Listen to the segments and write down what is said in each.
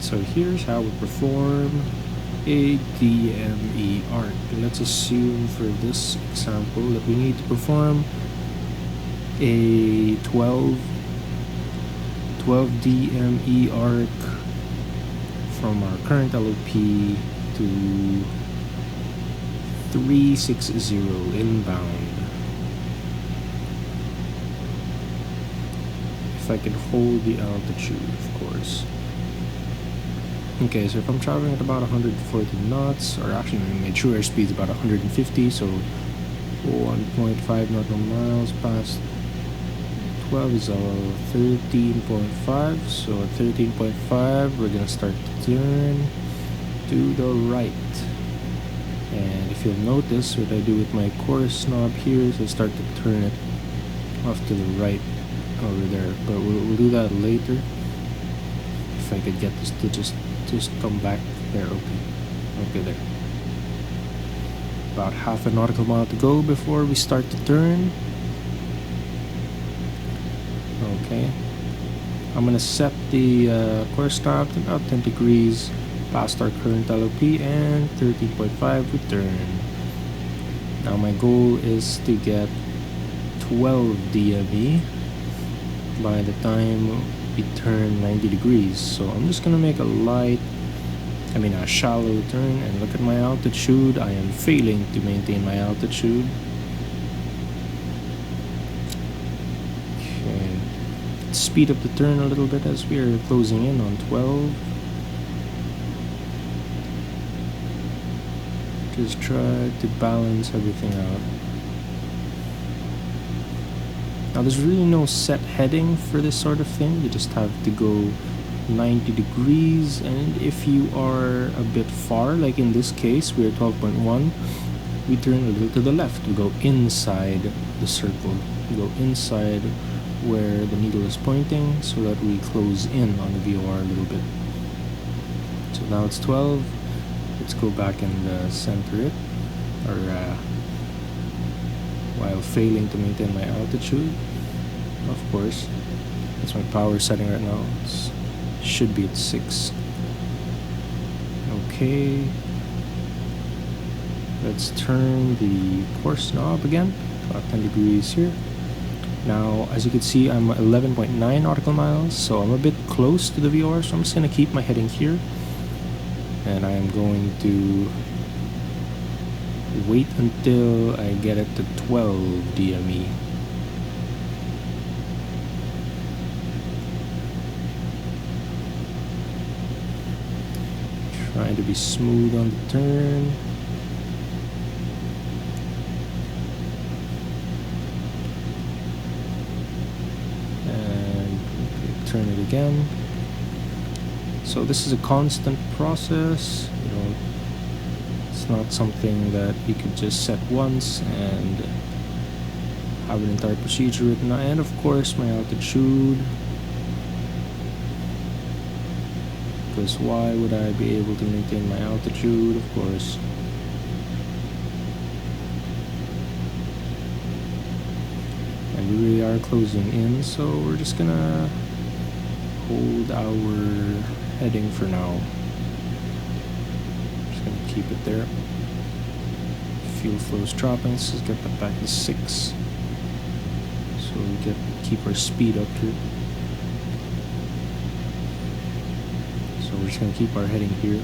So here's how we perform a DME arc. Let's assume for this example that we need to perform a 12 DME arc from our current LOP to 360 inbound. If I can hold the altitude, of course. Okay, so if I'm traveling at about 140 knots, or actually my true airspeed is about 150, so 1.5 nautical miles past 12 is 13.5, so at 13.5 we're gonna start to turn to the right. And if you'll notice, what I do with my course knob here is I start to turn it off to the right over there, but we'll do that later. If I could get this to just come back there. Okay, there. About half a nautical mile to go before we start to turn. Okay, I'm gonna set the course knob to about 10 degrees past our current LOP, and 13.5 we turn. Now my goal is to get 12 DME by the time we turn 90 degrees. So I'm just gonna make a shallow turn, and look at my altitude. I am failing to maintain my altitude. Okay, let's speed up the turn a little bit as we are closing in on 12. Just try to balance everything out. Now there's really no set heading for this sort of thing. You just have to go 90 degrees, and if you are a bit far, like in this case we're 12.1, we turn a little to the left. We go inside the circle. We go inside where the needle is pointing so that we close in on the VOR a little bit. So now it's 12. Let's go back and center it, or while failing to maintain my altitude, of course. That's my power setting right now. It should be at 6. Okay, let's turn the course knob again, about 10 degrees here. Now, as you can see, I'm 11.9 nautical miles, so I'm a bit close to the VOR, so I'm just going to keep my heading here. And I am going to wait until I get it to 12 DME. Trying to be smooth on the turn. And okay, turn it again. So this is a constant process. It's not something that you could just set once and have an entire procedure written. And of course my altitude, because why would I be able to maintain my altitude? Of course. And we really are closing in, so we're just gonna hold our heading for now. Just gonna keep it there. Fuel flow's dropping. Let's just get that back to 6, so we keep our speed up here. So we're just gonna keep our heading here.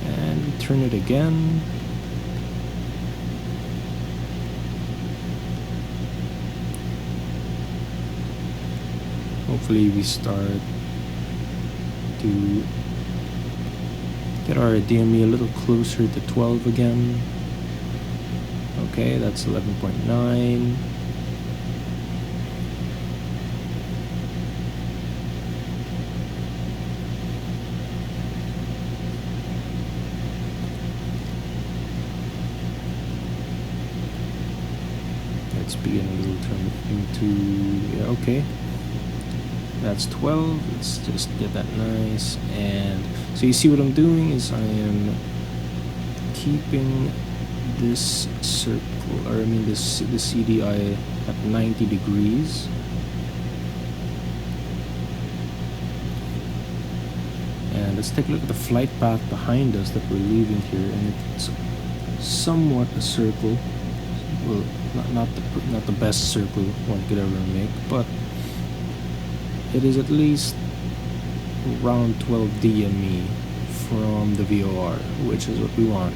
And we turn it again. Hopefully we start to get our DME a little closer to 12 again. Okay, that's 11.9. Let's begin a little turn into, yeah, okay. That's 12. Let's just get that nice. And so you see what I'm doing is I am keeping this circle, or I mean this CDI at 90 degrees. And let's take a look at the flight path behind us that we're leaving here, and it's somewhat a circle. Well, not the best circle one could ever make, but it is at least around 12 DME from the VOR, which is what we want.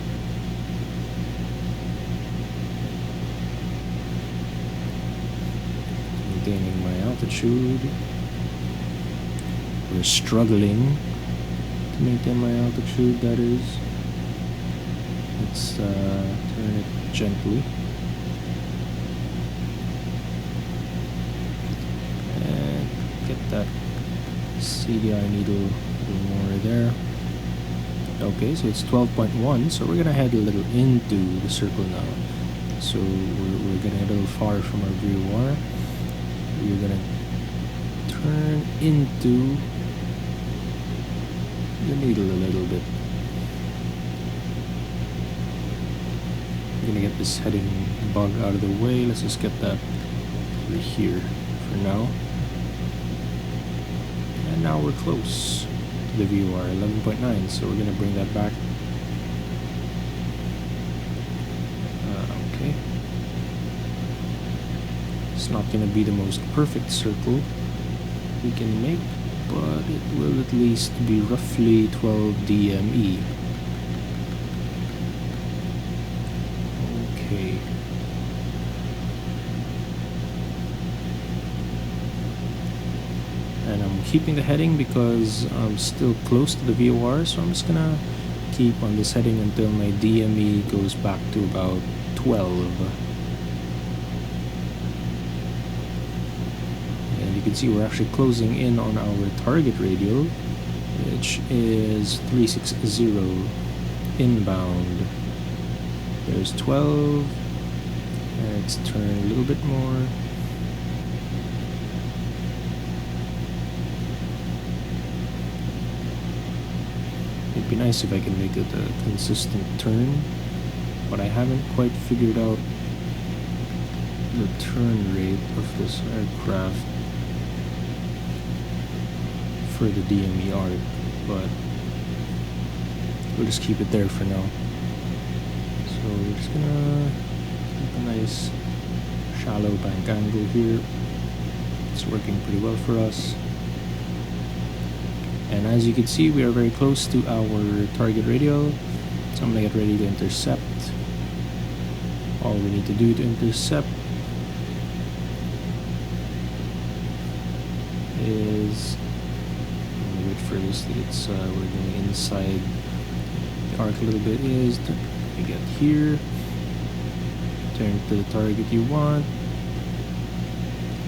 Maintaining my altitude. We're struggling to maintain my altitude, that is. Let's turn it gently. And get that CDI needle a little more there. Okay, so it's 12.1, so we're gonna head a little into the circle now. So we're gonna head a little far from our VOR. We're gonna turn into the needle a little bit. We're gonna get this heading bug out of the way. Let's just get that over here for now. And now we're close to the VOR, 11.9, so we're gonna bring that back. Okay. It's not gonna be the most perfect circle we can make, but it will at least be roughly 12 DME. Okay. And I'm keeping the heading because I'm still close to the VOR, so I'm just gonna keep on this heading until my DME goes back to about 12. And you can see we're actually closing in on our target radial, which is 360 inbound. There's 12. Let's turn a little bit more. It'd be nice if I can make it a consistent turn, but I haven't quite figured out the turn rate of this aircraft for the DME Arc, but we'll just keep it there for now. So we're just gonna keep a nice shallow bank angle here. It's working pretty well for us. And as you can see, we are very close to our target radial, so I'm gonna get ready to intercept. All we need to do to intercept is, I'm gonna wait for this, we're going inside the arc a little bit, is to get here, turn to the target you want,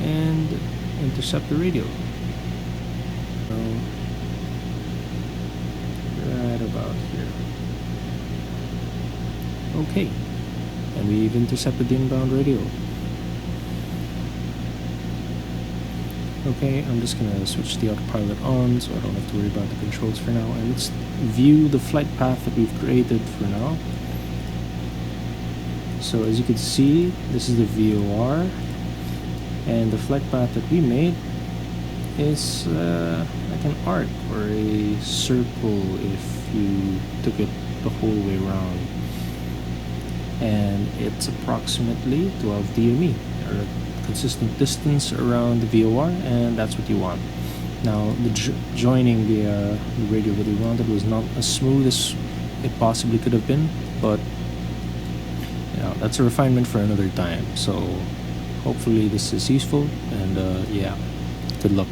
and intercept the radial. So, right about here. Okay, and we've intercepted the inbound radial. Okay, I'm just gonna switch the autopilot on so I don't have to worry about the controls for now, and let's view the flight path that we've created for now. So as you can see, this is the VOR, and the flight path that we made is like an arc or a circle if you took it the whole way around, and it's approximately 12 DME, or a consistent distance around the VOR, and that's what you want. Now the joining the radio that we wanted was not as smooth as it possibly could have been, but you know, that's a refinement for another time. So hopefully this is useful, and yeah, good luck.